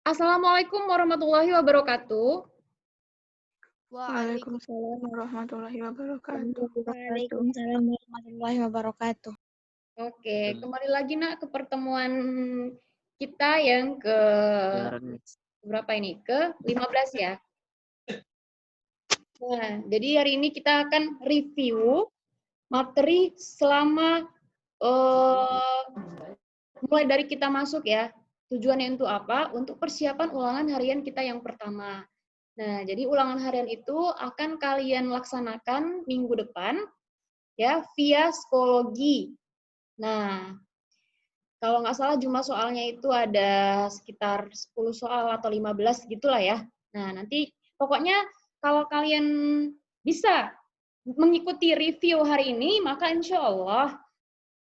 Assalamualaikum warahmatullahi wabarakatuh. Waalaikumsalam warahmatullahi wabarakatuh. Waalaikumsalam warahmatullahi wabarakatuh. Oke, kembali lagi nak ke pertemuan kita yang ke berapa ini? Ke 15 ya. Nah, jadi hari ini kita akan review materi selama mulai dari kita masuk ya. Tujuannya untuk apa? Untuk persiapan ulangan harian kita yang pertama. Nah, jadi ulangan harian itu akan kalian laksanakan minggu depan ya via psikologi. Nah, kalau nggak salah jumlah soalnya itu ada sekitar 10 soal atau 15 gitulah ya. Nah, nanti pokoknya kalau kalian bisa mengikuti review hari ini, maka insya Allah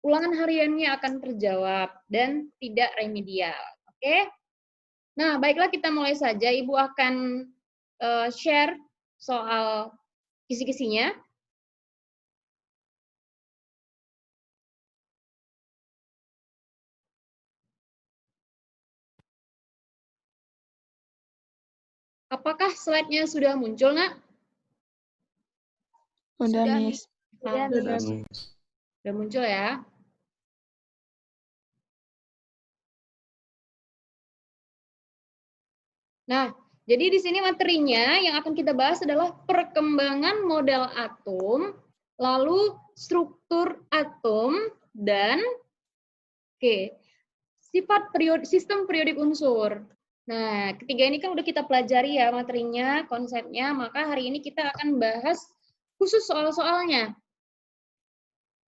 ulangan hariannya akan terjawab dan tidak remedial. Oke? Nah, baiklah kita mulai saja. Ibu akan share soal kisi-kisinya. Apakah slide-nya sudah muncul, Nak? Sudah, Miss. Sudah muncul ya. Nah, jadi di sini materinya yang akan kita bahas adalah perkembangan model atom, lalu struktur atom, dan sifat sistem periodik unsur. Nah, ketiga ini kan udah kita pelajari ya materinya, konsepnya, maka hari ini kita akan bahas khusus soal-soalnya.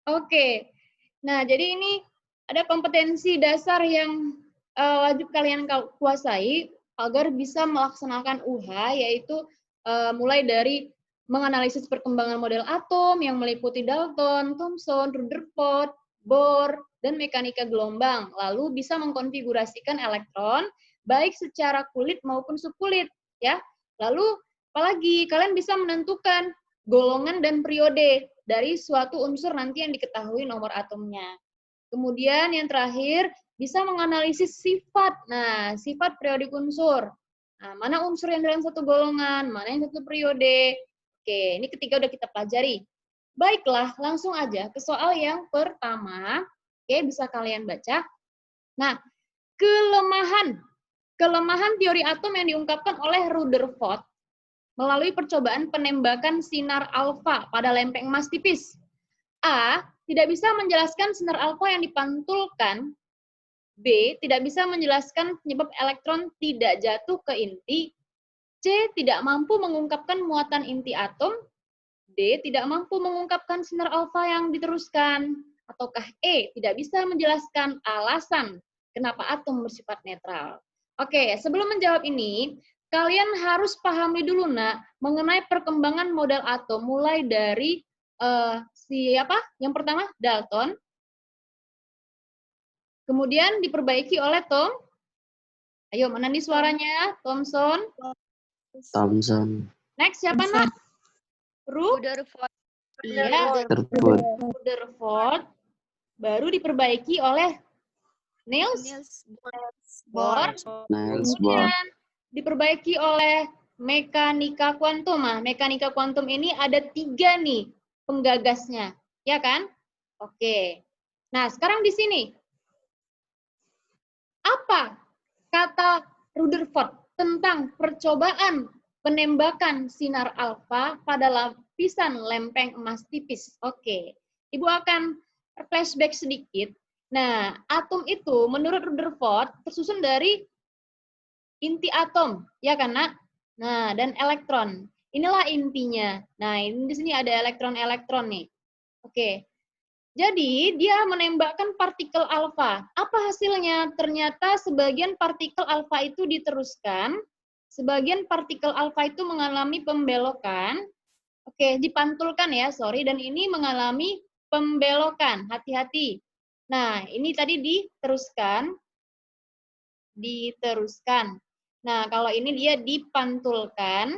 Oke, nah jadi ini ada kompetensi dasar yang wajib kalian kuasai agar bisa melaksanakan UH, yaitu mulai dari menganalisis perkembangan model atom yang meliputi Dalton, Thomson, Rutherford, Bohr, dan mekanika gelombang, lalu bisa mengkonfigurasikan elektron baik secara kulit maupun subkulit, ya. Lalu apalagi kalian bisa menentukan golongan dan periode dari suatu unsur nanti yang diketahui nomor atomnya. Kemudian yang terakhir bisa menganalisis sifat. Nah, sifat periodik unsur. Nah, mana unsur yang dalam satu golongan, mana yang satu periode. Oke, ini ketiga udah kita pelajari. Baiklah, langsung aja ke soal yang pertama. Oke, bisa kalian baca. Nah, kelemahan teori atom yang diungkapkan oleh Rutherford melalui percobaan penembakan sinar alfa pada lempeng emas tipis. A. Tidak bisa menjelaskan sinar alfa yang dipantulkan. B. Tidak bisa menjelaskan penyebab elektron tidak jatuh ke inti. C. Tidak mampu mengungkapkan muatan inti atom. D. Tidak mampu mengungkapkan sinar alfa yang diteruskan. Ataukah E. Tidak bisa menjelaskan alasan kenapa atom bersifat netral. Oke, sebelum menjawab ini, kalian harus pahami dulu, Nak, mengenai perkembangan model atom mulai dari siapa? Yang pertama, Dalton. Kemudian diperbaiki oleh Tom. Ayo, mana nih suaranya? Thomson. Thomson. Next, siapa, Nak? Rutherford. Iya, Rutherford. Baru diperbaiki oleh Niels Bohr. Kemudian diperbaiki oleh mekanika kuantum. Nah, mekanika kuantum ini ada 3 nih penggagasnya, ya kan? Oke. Nah, sekarang di sini apa kata Rutherford tentang percobaan penembakan sinar alfa pada lapisan lempeng emas tipis? Oke. Ibu akan flashback sedikit. Nah, atom itu menurut Rutherford tersusun dari inti atom, ya kan, Nak? Nah, dan elektron. Inilah intinya. Nah, ini di sini ada elektron-elektron nih. Oke. Jadi, dia menembakkan partikel alfa. Apa hasilnya? Ternyata sebagian partikel alfa itu diteruskan, sebagian partikel alfa itu mengalami pembelokan. Oke, dipantulkan ya, sorry, dan ini mengalami pembelokan. Hati-hati. Nah, ini tadi diteruskan. Nah, kalau ini dia dipantulkan.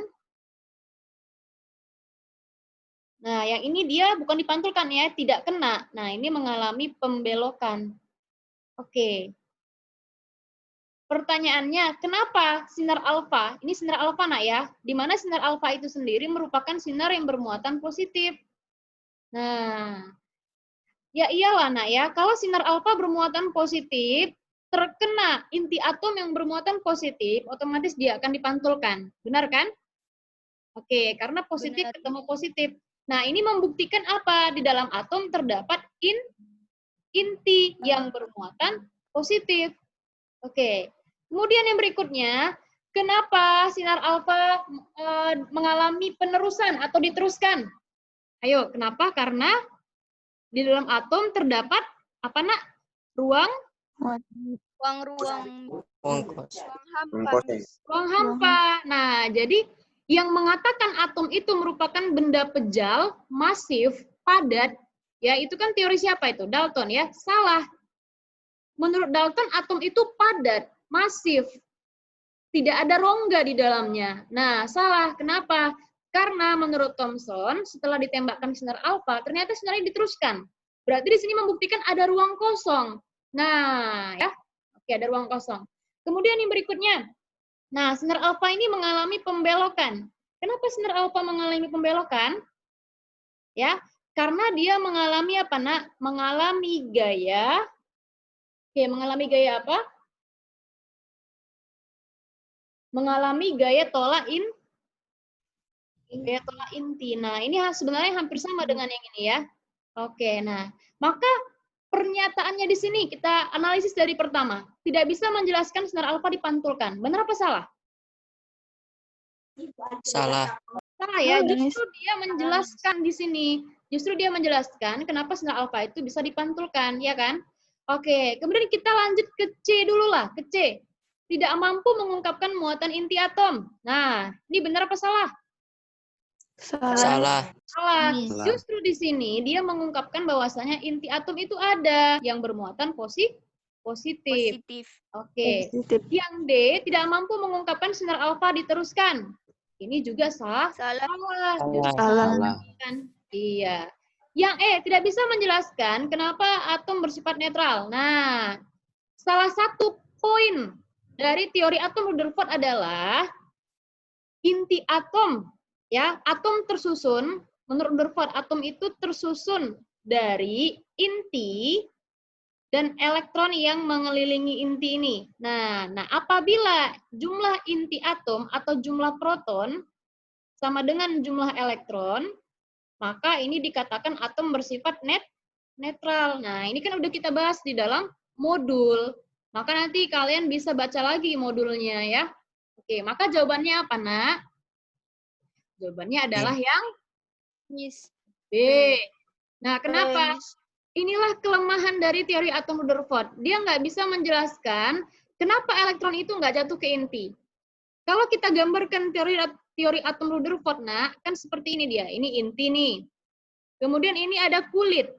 Nah, yang ini dia bukan dipantulkan ya, tidak kena. Nah, ini mengalami pembelokan. Oke. pertanyaannya, kenapa sinar alfa? Ini sinar alfa nak ya, di mana sinar alfa itu sendiri merupakan sinar yang bermuatan positif. Nah, ya iyalah nak ya, kalau sinar alfa bermuatan positif, terkena inti atom yang bermuatan positif, otomatis dia akan dipantulkan. Benar kan? Oke, karena positif Benar. ketemu positif. Nah, ini membuktikan apa? Di dalam atom terdapat inti yang bermuatan positif. Oke. Kemudian yang berikutnya, kenapa sinar alfa mengalami penerusan atau diteruskan? Ayo, kenapa? Karena di dalam atom terdapat apa nak? Ruang hampa. ruang hampa. Nah, jadi yang mengatakan atom itu merupakan benda pejal, masif, padat, ya itu kan teori siapa itu? Dalton ya? Salah. Menurut Dalton atom itu padat, masif, tidak ada rongga di dalamnya. Nah, salah. Kenapa? Karena menurut Thomson, setelah ditembakkan sinar alfa, ternyata sinarnya diteruskan. Berarti di sini membuktikan ada ruang kosong. Nah, ya. Oke, ada ruang kosong. Kemudian yang berikutnya. Nah, sinar alfa ini mengalami pembelokan. Kenapa sinar alfa mengalami pembelokan? Ya, karena dia mengalami apa, nak? Mengalami gaya. Oke, mengalami gaya apa? Mengalami gaya tolak inti. Nah, ini sebenarnya hampir sama dengan yang ini ya. Oke, nah, maka pernyataannya di sini kita analisis dari pertama. Tidak bisa menjelaskan sinar alfa dipantulkan. Benar apa salah? Salah. Salah ya, justru dia menjelaskan di sini. Justru dia menjelaskan kenapa sinar alfa itu bisa dipantulkan, ya kan? Oke, kemudian kita lanjut ke C dulu lah, ke C. Tidak mampu mengungkapkan muatan inti atom. Nah, ini benar apa salah? Salah. Salah. Justru di sini dia mengungkapkan bahwasanya inti atom itu ada yang bermuatan positif. Oke. Yang D tidak mampu mengungkapkan sinar alfa diteruskan. Ini juga salah. Salah. Iya. Yang E tidak bisa menjelaskan kenapa atom bersifat netral. Nah, salah satu poin dari teori atom Rutherford adalah inti atom, ya, atom tersusun, menurut Rutherford atom itu tersusun dari inti dan elektron yang mengelilingi inti ini. Nah, apabila jumlah inti atom atau jumlah proton sama dengan jumlah elektron, maka ini dikatakan atom bersifat netral. Nah, ini kan udah kita bahas di dalam modul. Maka nanti kalian bisa baca lagi modulnya ya. Oke, maka jawabannya apa, nak? Jawabannya adalah yang B. Nah, kenapa? Inilah kelemahan dari teori atom Rutherford. Dia nggak bisa menjelaskan kenapa elektron itu nggak jatuh ke inti. Kalau kita gambarkan teori atom Rutherford, nah, kan seperti ini dia. Ini inti nih. Kemudian ini ada kulit.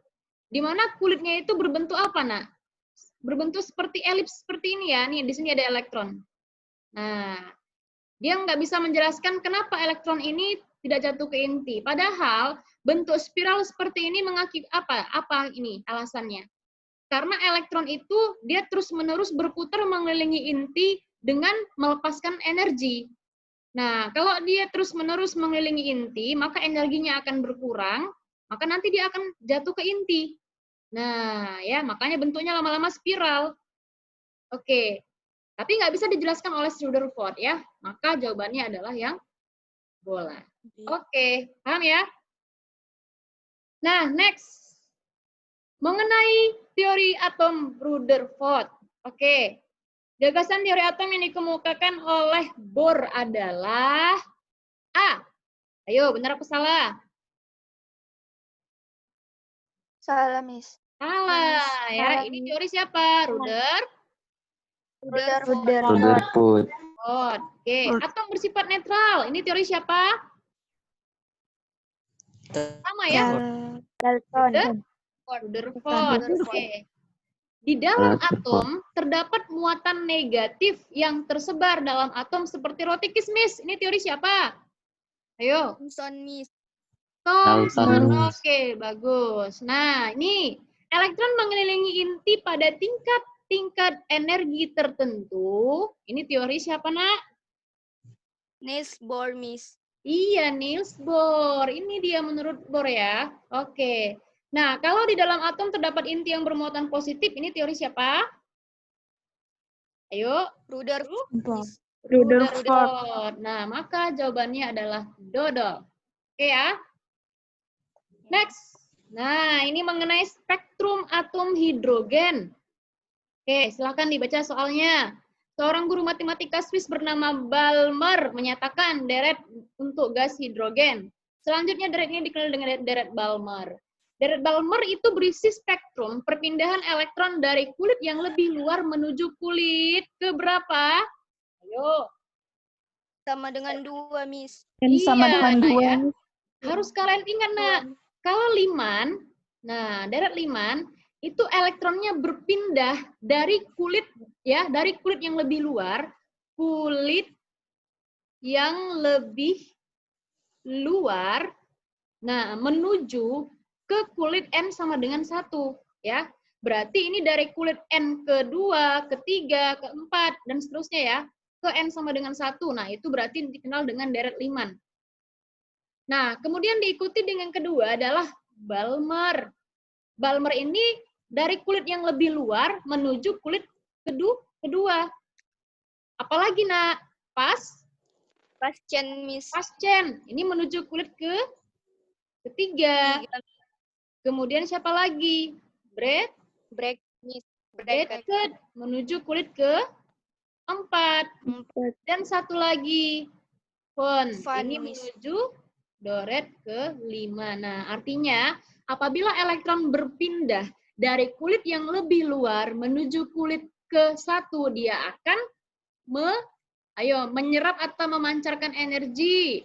Di mana kulitnya itu berbentuk apa, nak? Berbentuk seperti elips seperti ini ya. Nih, di sini ada elektron. Nah, dia nggak bisa menjelaskan kenapa elektron ini tidak jatuh ke inti. Padahal bentuk spiral seperti ini mengakibatkan apa ini alasannya? Karena elektron itu dia terus-menerus berputar mengelilingi inti dengan melepaskan energi. Nah, kalau dia terus-menerus mengelilingi inti, maka energinya akan berkurang, maka nanti dia akan jatuh ke inti. Nah, ya makanya bentuknya lama-lama spiral. Oke, tapi nggak bisa dijelaskan oleh Rutherford ya. Maka jawabannya adalah yang bola. Oke, paham ya? Nah, next. Mengenai teori atom Rutherford. Oke. Gagasan teori atom yang dikemukakan oleh Bohr adalah A. Ayo, benar apa salah? Salah, Miss. Salah ya. Ini teori siapa? Rutherford. Oke. Atom bersifat netral. Ini teori siapa? Sama ya? Rutherford. Oke. Di dalam atom terdapat muatan negatif yang tersebar dalam atom seperti roti kismis. Ini teori siapa? Ayo. Thomson. Oke, bagus. Nah, ini elektron mengelilingi inti pada tingkat tingkat energi tertentu. Ini teori siapa, Nak? Niels Bohr, Miss. Iya, Niels Bohr. Ini dia menurut Bohr ya. Oke. Nah, kalau di dalam atom terdapat inti yang bermuatan positif, ini teori siapa? Ayo. Rutherford, Miss. Rutherford. Nah, maka jawabannya adalah dodol. Oke ya. Next. Nah, ini mengenai spektrum atom hidrogen. Oke, silakan dibaca soalnya. Seorang guru matematika Swiss bernama Balmer menyatakan deret untuk gas hidrogen. Selanjutnya deret ini dikenal dengan deret Balmer. Deret Balmer itu berisi spektrum perpindahan elektron dari kulit yang lebih luar menuju kulit ke berapa? Ayo. Sama dengan 2, Miss. Sama dengan 2. Ya. Harus kalian ingat, Nak. Kalau liman, nah deret liman itu elektronnya berpindah dari kulit ya, dari kulit yang lebih luar, kulit yang lebih luar, nah menuju ke kulit N sama dengan 1 ya. Berarti ini dari kulit N kedua, ketiga, keempat dan seterusnya ya, ke N sama dengan 1. Nah, itu berarti dikenal dengan deret liman. Nah, kemudian diikuti dengan kedua adalah Balmer. Balmer ini dari kulit yang lebih luar menuju kulit kedua. Apalagi, Nak? Pasien, Miss. Pasien. Ini menuju kulit ketiga. Kemudian siapa lagi? Miss. Bracket menuju kulit keempat. Dan satu lagi, Von. Ini menuju doret ke-5. Nah, artinya apabila elektron berpindah dari kulit yang lebih luar menuju kulit ke-1, dia akan menyerap atau memancarkan energi.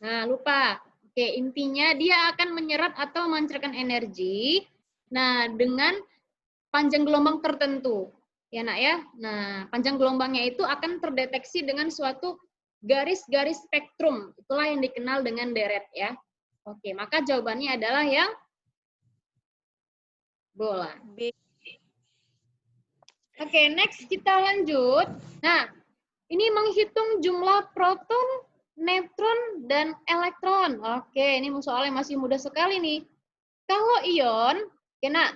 Nah, lupa. Oke, intinya dia akan menyerap atau memancarkan energi. Nah, dengan panjang gelombang tertentu. Ya, Nak ya. Nah, panjang gelombangnya itu akan terdeteksi dengan suatu garis-garis spektrum. Itulah yang dikenal dengan deret ya. Oke, maka jawabannya adalah yang bola. B. Oke, next kita lanjut. Nah, ini menghitung jumlah proton, neutron, dan elektron. Oke, ini soalnya masih mudah sekali nih. Kalau ion, kena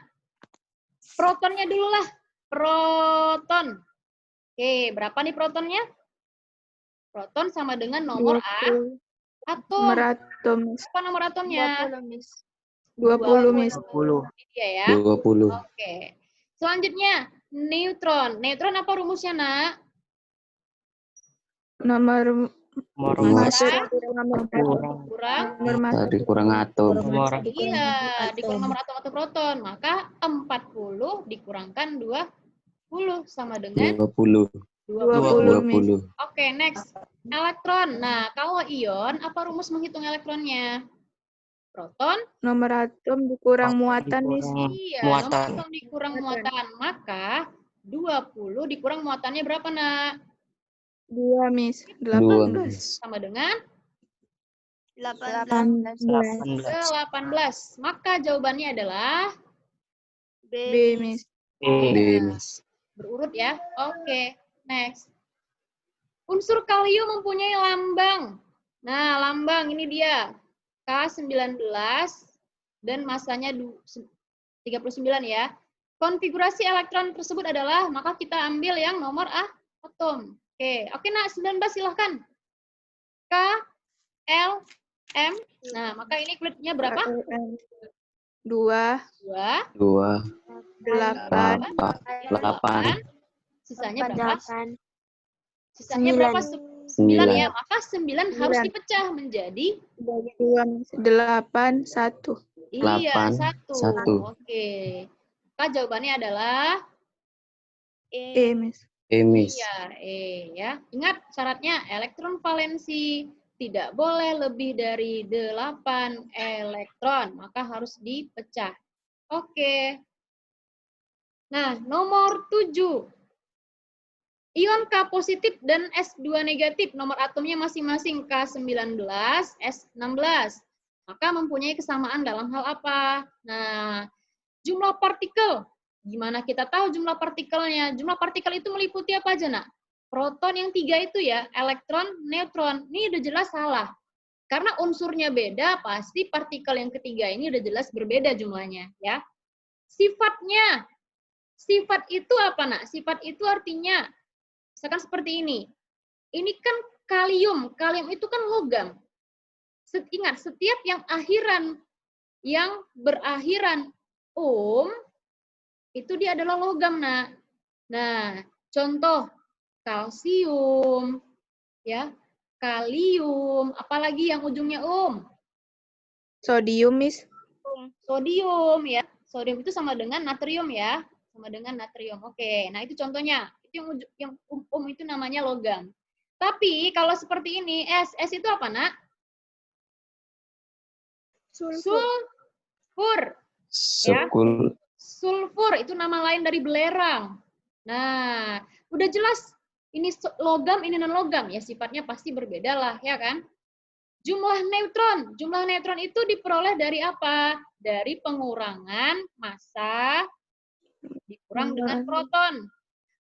protonnya dulu lah. Proton. Oke, berapa nih protonnya? Proton sama dengan nomor atom. Nomor atom. Apa nomor atomnya? 20, Miss. 20. Iya ya. 20. Oke. Selanjutnya, neutron. Neutron apa rumusnya, Nak? Nomor Massa kurang atom. Iya, dikurang nomor atom atau proton. Maka 40 dikurangkan 20 sama dengan 20. 20. Oke, next. Elektron. Nah, kalau ion, apa rumus menghitung elektronnya? Proton. Nomor atom dikurang muatan, Miss. Iya, nomor atom dikurang muatan. Maka 20 dikurang muatannya berapa, Nak? 2, Miss. 18. Sama dengan 18. 18. Maka jawabannya adalah B, Miss. berurut ya. Oke, next. Unsur kalium mempunyai lambang. Nah, lambang ini dia. K19 dan masanya 39 ya. Konfigurasi elektron tersebut adalah, maka kita ambil yang nomor atom. Oke, Nak, 19 silahkan. K, L, M. Nah, maka ini kulitnya berapa? 2. 8. 8. Sisanya berapa? 8. Sisanya berapa? 9 ya. Maka 9 harus dipecah menjadi 8, 1. Iya, 1. Oke. Maka jawabannya adalah E, Miss. Iya, ya. Ingat syaratnya elektron valensi tidak boleh lebih dari 8 elektron, maka harus dipecah. Oke. Nah, nomor 7. Ion K positif dan S2 negatif, nomor atomnya masing-masing K19, S16. maka mempunyai kesamaan dalam hal apa? Nah, jumlah partikel. Gimana kita tahu jumlah partikelnya? Jumlah partikel itu meliputi apa aja, Nak? Proton yang 3 itu ya, elektron, neutron. Ini udah jelas salah. Karena unsurnya beda, pasti partikel yang ketiga ini udah jelas berbeda jumlahnya, ya. Sifatnya. Sifat itu apa, Nak? Sifat itu artinya, misalkan seperti ini. Ini kan kalium. Kalium itu kan logam. Ingat, setiap yang berakhiran itu dia adalah logam, Nak. Nah, contoh kalsium, ya, kalium, apalagi yang ujungnya Sodium, Miss. Sodium, ya. Sodium itu sama dengan natrium, ya. Sama dengan natrium. Oke, nah itu contohnya. Itu yang itu namanya logam. Tapi kalau seperti ini, S itu apa, Nak? Sulfur. Ya. Sulfur itu nama lain dari belerang. Nah, udah jelas ini logam, ini non logam, ya sifatnya pasti berbeda lah, ya kan? Jumlah neutron itu diperoleh dari apa? Dari pengurangan massa dikurang dengan proton.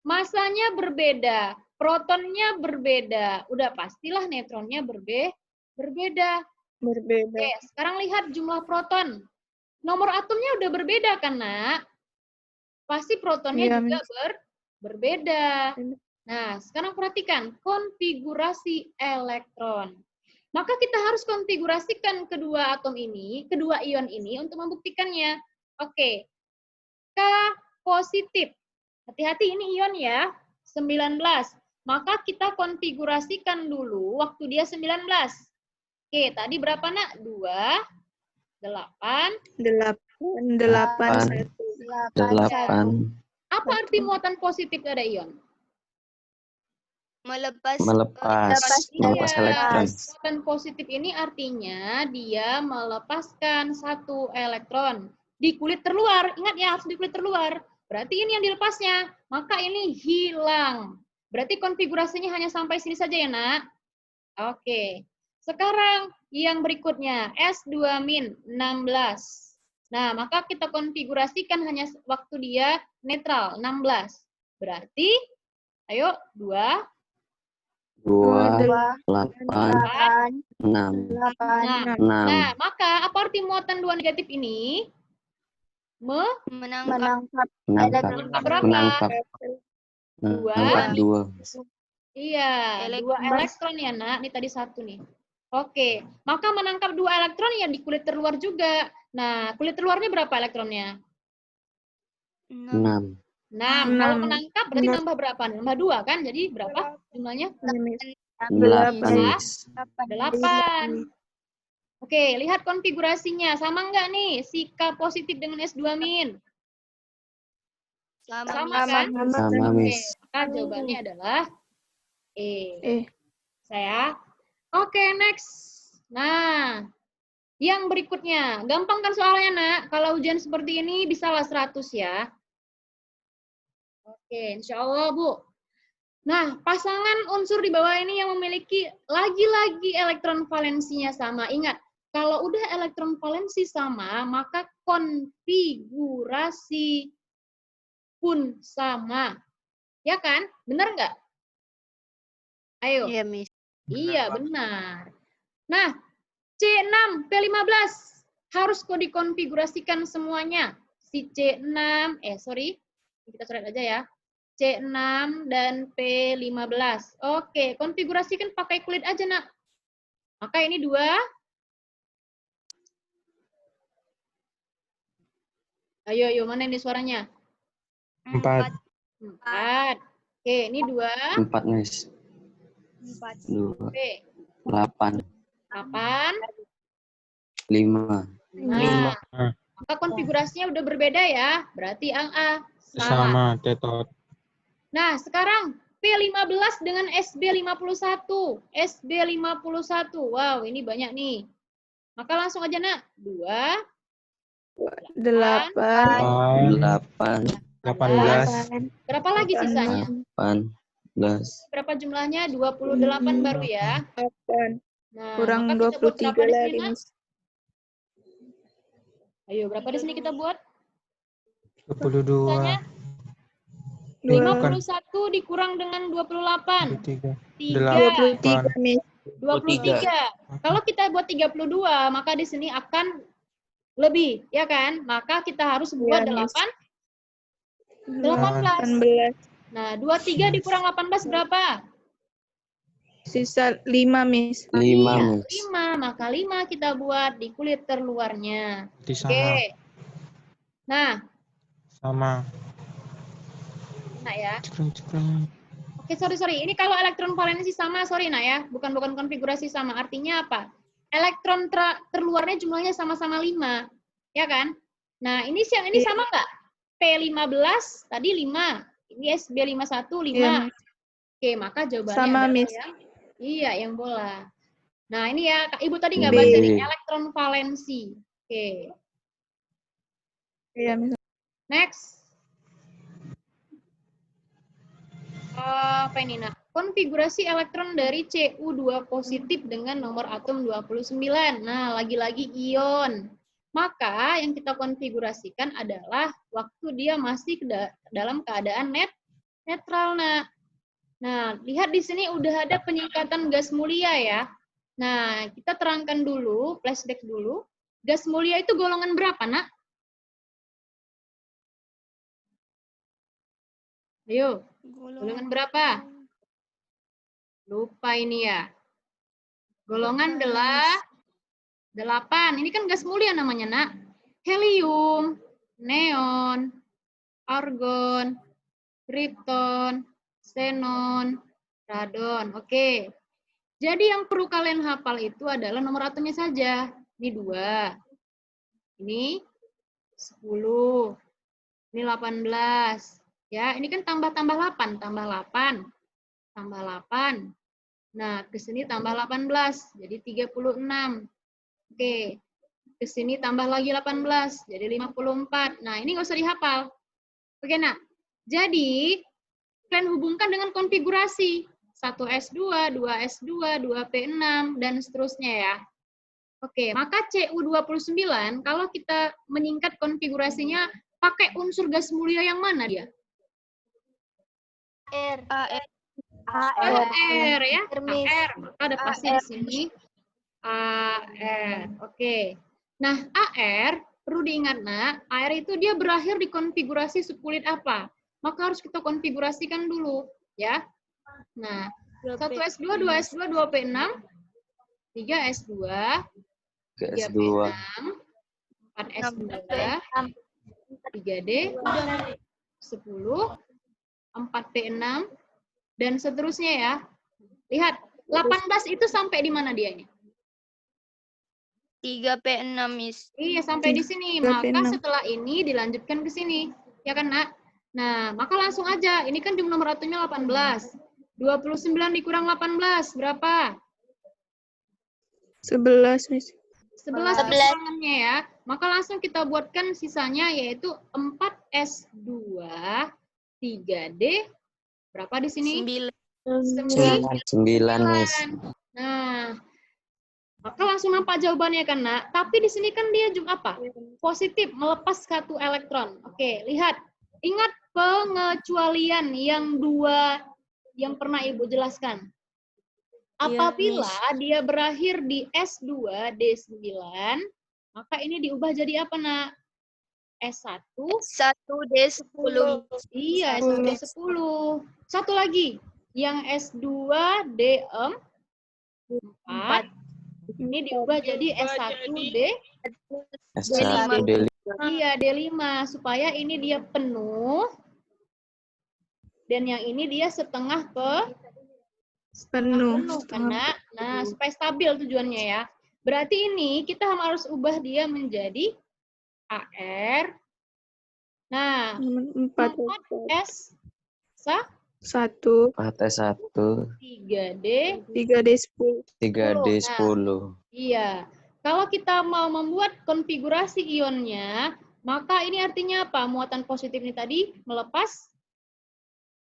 Massanya berbeda, protonnya berbeda, udah pastilah neutronnya berbeda. Oke, sekarang lihat jumlah proton. Nomor atomnya udah berbeda kan, Nak? Pasti protonnya juga berbeda. Nah, sekarang perhatikan konfigurasi elektron. Maka kita harus konfigurasikan kedua ion ini untuk membuktikannya. Oke. K positif. Hati-hati ini ion ya, 19. Maka kita konfigurasikan dulu waktu dia 19. Oke, tadi berapa, Nak? 2, 8. 8. Apa arti muatan positif pada ion? Melepas elektron. Muatan positif ini artinya dia melepaskan 1 elektron di kulit terluar. Ingat ya, harus di kulit terluar. Berarti ini yang dilepasnya. Maka ini hilang. Berarti konfigurasinya hanya sampai sini saja ya, Nak? Oke. Sekarang yang berikutnya, S2-16. Nah, maka kita konfigurasikan hanya waktu dia netral, 16. Berarti, ayo, 2, 8, 6. Nah, maka apa arti muatan 2 negatif ini? menangkap Berapa? 2. Iya, 2 elektron ya, Nak. Ini tadi 1 nih. Oke, maka menangkap 2 elektron ya di kulit terluar juga. Nah, kulit terluarnya berapa elektronnya? 6. 6. Kalau menangkap berarti nambah berapa? Nambah 2 kan? Jadi berapa jumlahnya? 8. Oke, lihat konfigurasinya. Sama enggak nih si K positif dengan S2-? Sama kan? Sama, Oke, Miss. maka jawabannya adalah E. Saya. Oke, next. Nah, yang berikutnya. Gampang kan soalnya, Nak? Kalau ujian seperti ini bisalah 100 ya. Oke, insya Allah, Bu. Nah, pasangan unsur di bawah ini yang memiliki lagi-lagi elektron valensinya sama. Ingat, kalau udah elektron valensi sama, maka konfigurasi pun sama. Ya kan? Benar nggak? Ayo. Iya, Miss. Iya, benar. Nah, C6, P15 harus kok dikonfigurasikan semuanya. Si C6, kita coret aja ya. C6 dan P15. Oke, konfigurasikan pakai kulit aja, Nak. Maka ini 2. Ayo, mana ini suaranya? 4. 4. Oke, ini 2. 4, Miss. 2. Oke. 8. 8. 5. Nah, maka konfigurasinya udah berbeda ya. Berarti yang A salah. Sama, Tetot. Nah, sekarang P15 dengan SB51. SB51. Wow, ini banyak nih. Maka langsung aja, Nak. 2. 8. 18. Berapa lagi sisanya? 18. Berapa jumlahnya? 28 baru ya. Nah, Kurang maka kita buat 23 berapa di lagi, sini, Nak? Miss. Ayo, berapa di sini kita buat? 22. Sisanya Bukan. 51 dikurang dengan 28. 23. 3. 23, Miss. 23. Kalau kita buat 32, maka di sini akan lebih, ya kan? Maka kita harus buat Iya, Miss. 18. 18. Nah, 23 dikurang 18 berapa? Sisa 5, Miss. 5, Iya, Miss. 5. Maka 5 kita buat di kulit terluarnya. Di Oke. sana. Nah, Sama. nah ya. Cekreng. Oke, sorry. Ini kalau elektron valensi sama, sorry nak ya. Bukan konfigurasi sama. Artinya apa? Elektron terluarnya jumlahnya sama-sama 5. Ya kan? Nah, ini sama nggak? P15 tadi 5. Ini SB51 5. Iya, Miss. Oke, maka jawabannya Sama, adalah Miss. iya, yang bola. Nah, ini ya, Ibu tadi nggak B. baca nih, elektron valensi. Oke, Iya, Miss. next. Apa ini, nak? Konfigurasi elektron dari Cu2 positif dengan nomor atom 29. Nah, lagi-lagi ion. Maka yang kita konfigurasikan adalah waktu dia masih dalam keadaan netral, nak. Nah, lihat di sini udah ada penyingkatan gas mulia ya. Nah, kita terangkan dulu, flashback dulu. Gas mulia itu golongan berapa, nak? Ayo, golongan berapa? Lupa ini ya. Golongan adalah 8. Ini kan gas mulia namanya, nak. Helium, neon, argon, krypton, xenon, radon. Oke. Jadi yang perlu kalian hafal itu adalah nomor atomnya saja. Ini 2. Ini 10. Ini 18. Ya, ini kan tambah 8. Tambah 8. Tambah 8. Nah, ke sini tambah 18. Jadi 36. Oke. Ke sini tambah lagi 18. Jadi 54. Nah, ini nggak usah dihafal. Oke, nak. Jadi, kalian hubungkan dengan konfigurasi. 1S2, 2S2, 2P6, dan seterusnya ya. Oke, maka Cu29, kalau kita menyingkat konfigurasinya, pakai unsur gas mulia yang mana dia? R. AR ya, AR. Maka ada pasti di sini AR. Oke. Nah, AR, perlu diingat, nak, AR itu dia berakhir di konfigurasi subkulit apa? Maka harus kita konfigurasikan dulu, ya. Nah, 1S2, 2S2, 2P6, 3S2, 3S2. 3P6, 4S2, 3D, 10, 4P6, dan seterusnya ya. Lihat, 18 itu sampai di mana dia ini? 3P6, Miss. Iya, sampai di sini. 3P6. Maka setelah ini dilanjutkan ke sini. Ya kan, nak? Nah, maka langsung aja. Ini kan jumlah nomor atomnya 18. 29 dikurang 18, berapa? 11, Miss. 11 kekurangannya ya. Maka langsung kita buatkan sisanya, yaitu 4S2, 3D, berapa di sini? 9. 9, Miss. Nah, maka langsung nampak jawabannya kan, nak? Tapi di sini kan dia juga apa? Positif, melepas satu elektron. Oke, lihat. Ingat pengecualian yang 2 yang pernah Ibu jelaskan. Apabila dia berakhir di S2, D9, maka ini diubah jadi apa, nak? S1, 1D10. iya, S1D10. Satu lagi, yang S2, D4, ini diubah jadi S1D, S1, D5. iya, D5, supaya ini dia penuh, dan yang ini dia setengah Penuh. karena, nah, supaya stabil tujuannya ya. Berarti ini kita harus ubah dia menjadi AR. Nah, 4S 1, 4S1, 3D, 3D10. 3D10. iya. Kalau kita mau membuat konfigurasi ionnya, maka ini artinya apa? Muatan positif ini tadi melepas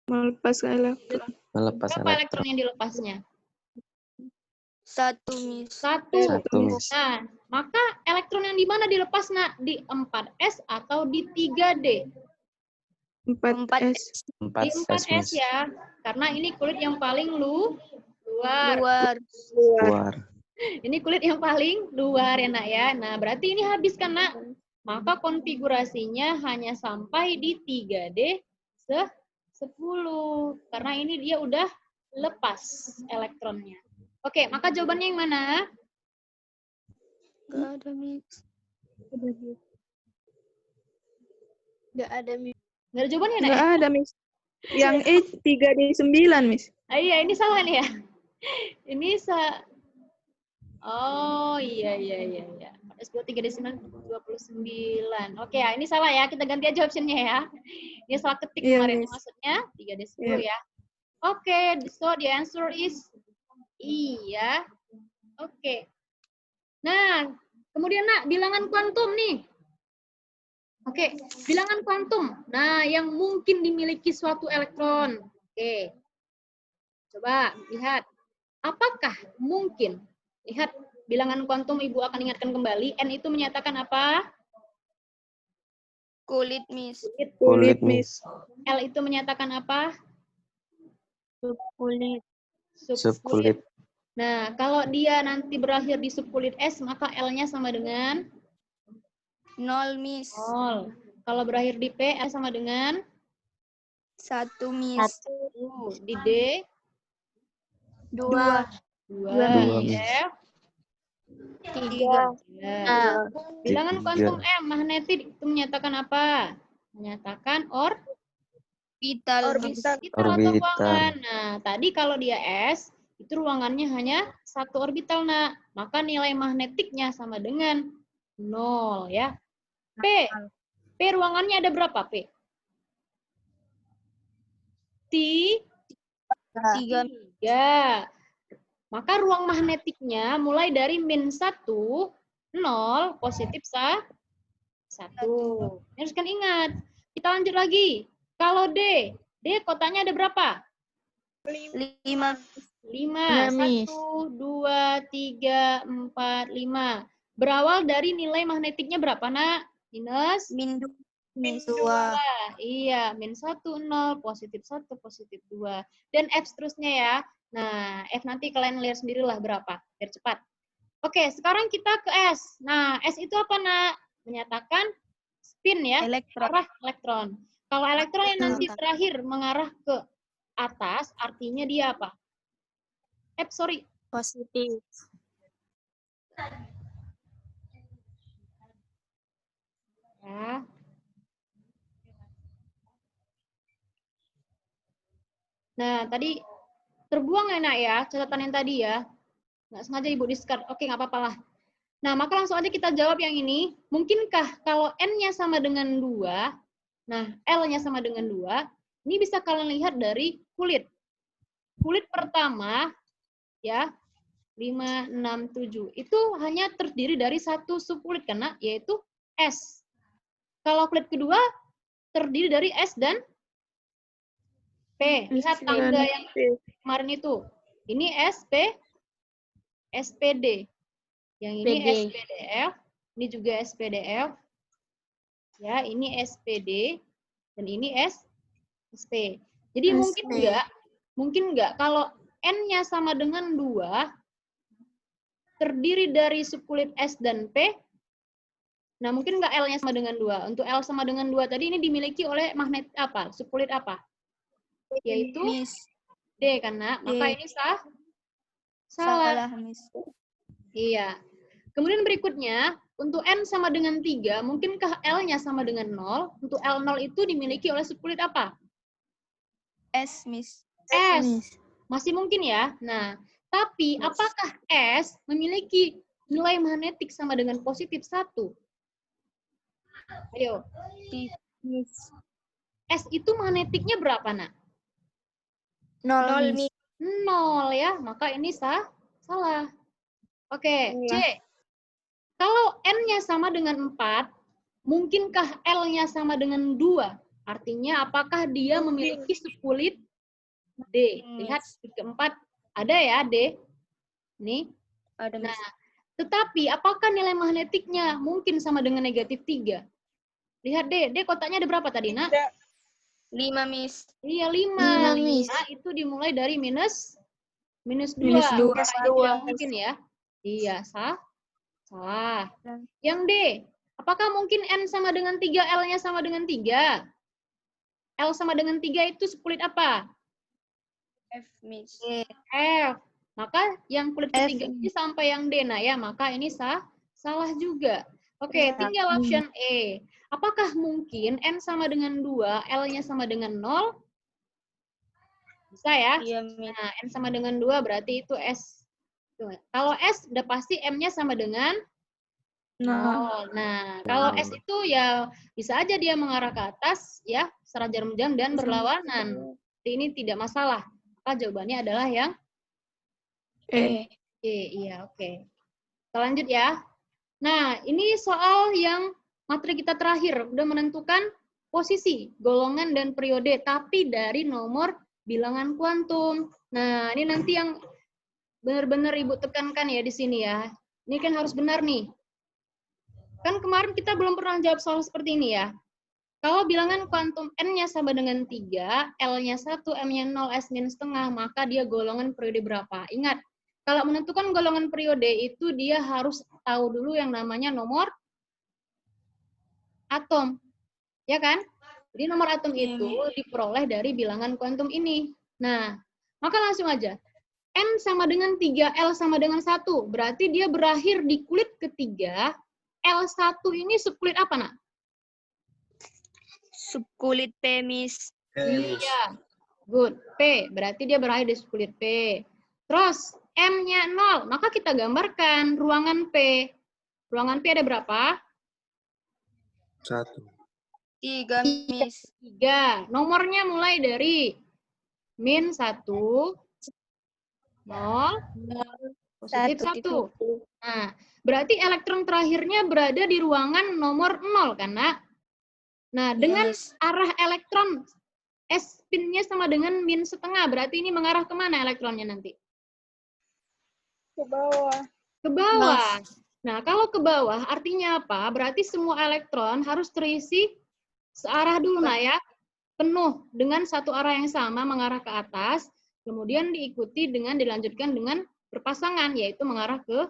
Melepas elektron. Melepas berapa elektron elektron. yang dilepasnya? 1, Miss. 1. Satu, Miss. Nah, maka elektron yang di mana dilepas, Nak? Di 4s atau di 3D? 4S. 4 Di S, 4s Miss. ya. Karena ini kulit yang paling luar. Luar. Luar. Ini kulit yang paling luar ya, Nak ya. Nah, berarti ini habis kan, Nak? Maka konfigurasinya hanya sampai di 3D 10. Karena ini dia udah lepas elektronnya. Oke, maka jawabannya yang mana? Gak ada, Miss. Gak ada, Miss. Nggak ada jawabannya, Nak? Nggak ada, Miss. Yang E 3D9, Miss. Ah, iya, ini salah nih ya. Ini Oh, iya. 4S23D9 29. Oke ya, ini salah ya. Kita ganti aja optionnya ya. Ini salah ketik Iya, kemarin. Miss. Maksudnya 3D10 Iya. ya. Oke, so the answer is iya. Oke. Nah, kemudian Nak, bilangan kuantum nih. Oke, bilangan kuantum. Nah, yang mungkin dimiliki suatu elektron. Oke. Coba lihat. Apakah mungkin? Lihat, bilangan kuantum Ibu akan ingatkan kembali. N itu menyatakan apa? Kulit, Miss. Kulit, Miss. L itu menyatakan apa? Kulit. Subkulit. Nah, kalau dia nanti berakhir di subkulit S, maka L-nya sama dengan 0, Miss. 0. Kalau berakhir di P, L sama dengan 1, Miss. 1. Di D, 2. 2. Di Miss. F, 3. Nah, bilangan Tiga. kuantum M magnetik itu menyatakan apa? Menyatakan Orbital. orbital atau Orbital. ruangan. Nah, tadi kalau dia S, itu ruangannya hanya 1 orbital, Nak. Maka nilai magnetiknya sama dengan 0 ya. P ruangannya ada berapa, P? 3. 3. Maka ruang magnetiknya mulai dari -1, 0, positif 1. Ini harus kan ingat. Kita lanjut lagi. Kalau D kotanya ada berapa? 5. 5. Miss. 1, 2, 3, 4, 5. Berawal dari nilai magnetiknya berapa, Nak? Minus Min 2. Iya, -1, 0, positif 1, positif 2. Dan F seterusnya ya. Nah, F nanti kalian lihat sendirilah berapa, biar cepat. Oke, sekarang kita ke S. Nah, S itu apa, Nak? Menyatakan spin ya, Elektron. arah elektron. Kalau elektron yang nanti terakhir mengarah ke atas, artinya dia apa? Positif. Ya. Nah, tadi terbuang ya, Nak ya, catatan yang tadi ya. Nggak sengaja Ibu discard. Oke, nggak apa-apa lah. Nah, maka langsung aja kita jawab yang ini. Mungkinkah kalau N-nya sama dengan 2, nah, L-nya sama dengan 2, ini bisa kalian lihat dari kulit. Kulit pertama, ya, 5, 6, 7. Itu hanya terdiri dari satu subkulit, karena yaitu S. Kalau kulit kedua, terdiri dari S dan P. Lihat tangga yang kemarin itu. Ini SPD. Yang ini PD. SPDF. Ini juga SPDF. Ya, ini SPD. Dan ini SP. Jadi mungkin nggak kalau N-nya sama dengan 2, terdiri dari subkulit S dan P. Nah, mungkin nggak L-nya sama dengan 2. Untuk L sama dengan 2 tadi ini dimiliki oleh magnet apa? Subkulit apa? Yaitu Miss. D, karena maka ini salah. Salah, Miss. Iya. Kemudian berikutnya, untuk N sama dengan 3, mungkinkah L-nya sama dengan 0? Untuk L0 itu dimiliki oleh subkulit apa? S, Miss. S. Masih mungkin ya. Nah, tapi apakah S memiliki nilai magnetik sama dengan positif 1? Ayo. Miss. S itu magnetiknya berapa, Nak? 0, Miss. 0 ya. Maka ini salah. Oke, C. Kalau N-nya sama dengan 4, mungkinkah L-nya sama dengan 2? Artinya apakah dia memiliki subkulit D? Lihat keempat ada ya D. Nih, Ada, Nah, Miss. tetapi apakah nilai magnetiknya mungkin sama dengan negatif 3? Lihat deh, kotaknya ada berapa tadi, Nak? 5, Miss. Iya, 5. 5, Miss. Itu dimulai dari minus 2. Minus 2. Maka tidak mungkin ya. Iya, salah. Yang D, apakah mungkin N sama dengan 3, L-nya sama dengan 3? L sama dengan 3 itu sekulit apa? F, Miss. F. Maka yang kulit F. ketiga ini sampai yang D. Nah ya, maka ini salah juga. Oke, tinggal option E. Apakah mungkin N sama dengan 2, L-nya sama dengan 0? Bisa ya? Iya, Miss. Nah, N sama dengan 2 berarti itu S. Tuh. Kalau S udah pasti M-nya sama dengan 0. Nah, kalau S itu ya bisa aja dia mengarah ke atas ya, secara jarum jam dan berlawanan. Jadi ini tidak masalah. Maka jawabannya adalah yang iya, oke. Kita lanjut ya. Nah, ini soal yang materi kita terakhir. Udah menentukan posisi, golongan, dan periode. Tapi dari nomor bilangan kuantum. Nah, ini nanti yang benar-benar Ibu tekankan ya di sini ya. Ini kan harus benar nih. Kan kemarin kita belum pernah jawab soal seperti ini ya. Kalau bilangan kuantum N-nya sama dengan 3, L-nya 1, M-nya 0, S-nya setengah, maka dia golongan periode berapa? Ingat, kalau menentukan golongan periode itu dia harus tahu dulu yang namanya nomor atom. Ya kan? Jadi nomor atom itu diperoleh dari bilangan kuantum ini. Nah, maka langsung aja. N sama dengan 3, L sama dengan 1. Berarti dia berakhir di kulit ketiga. L1 ini subkulit apa, Nak? Subkulit P, Miss. Iya. Good. P. Berarti dia berakhir di subkulit P. Terus, M-nya 0. Maka kita gambarkan ruangan P. Ruangan P ada berapa? 1. 3, Miss. 3. Nomornya mulai dari min 1, 0, positif 1. Nah, berarti elektron terakhirnya berada di ruangan nomor 0, kan, Nak? Nah, dengan arah elektron S spin-nya sama dengan min setengah, berarti ini mengarah kemana elektronnya nanti? Ke bawah. Ke bawah. Nah, kalau ke bawah artinya apa? Berarti semua elektron harus terisi searah dulu, nah ya. Penuh dengan satu arah yang sama mengarah ke atas, kemudian diikuti dengan dilanjutkan dengan berpasangan, yaitu mengarah ke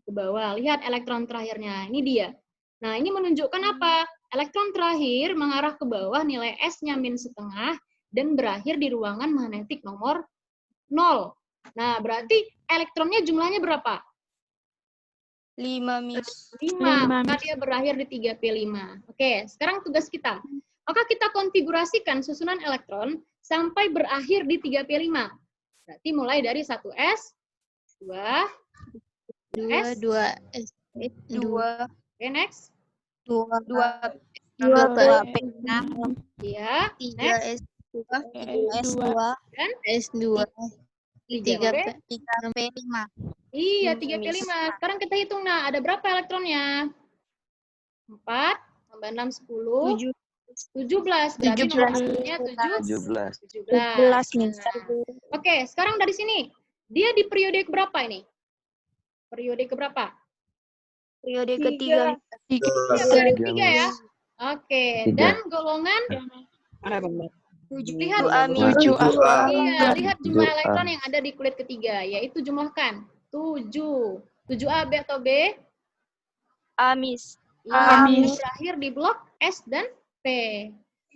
bawah. Lihat elektron terakhirnya, ini dia. Nah, ini menunjukkan apa? Elektron terakhir mengarah ke bawah, nilai S-nya min setengah, dan berakhir di ruangan magnetik nomor 0. Nah, berarti elektronnya jumlahnya berapa? 5, Miss. 5. Maka dia berakhir di 3P5. Oke, sekarang tugas kita. Maka kita konfigurasikan susunan elektron sampai berakhir di 3P5. Berarti mulai dari 1S, 2, 2, 2, oke, next. 2, 2, ya, 3, next. S2, 3, S2, Dan S2, 3, oke? 3P5. Iya, 3P5. Sekarang kita hitung, nah, ada berapa elektronnya? 4, tambah 6, 10, 17. Berarti nomor atomnya 17. 17. Oke, sekarang dari sini. Dia di periode keberapa ini? Periode keberapa? Periode ketiga. Iya, periode ketiga ya. Oke, dan golongan? 7, Lihat, Miss. iya, lihat jumlah 7A. elektron yang ada di kulit ketiga, yaitu jumlahkan 7. 7A, B atau B? A, Miss. Ya, berakhir di blok S dan P.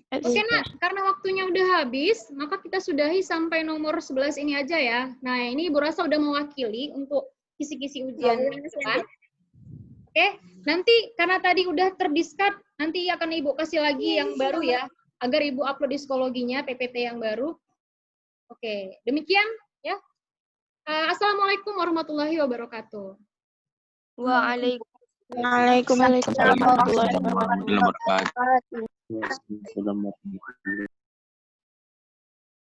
Oke, Nak, karena waktunya udah habis, maka kita sudahi sampai nomor 11 ini aja ya. Nah, ini Ibu Rasa udah mewakili untuk kisi-kisi ujian depan. Oke, nanti karena tadi udah terdiskat, nanti akan Ibu kasih lagi yang baru ya, agar Ibu upload di psikologinya, PPT yang baru. Oke, demikian ya. Assalamualaikum warahmatullahi wabarakatuh. Waalaikumsalam warahmatullahi wabarakatuh. Assalamualaikum.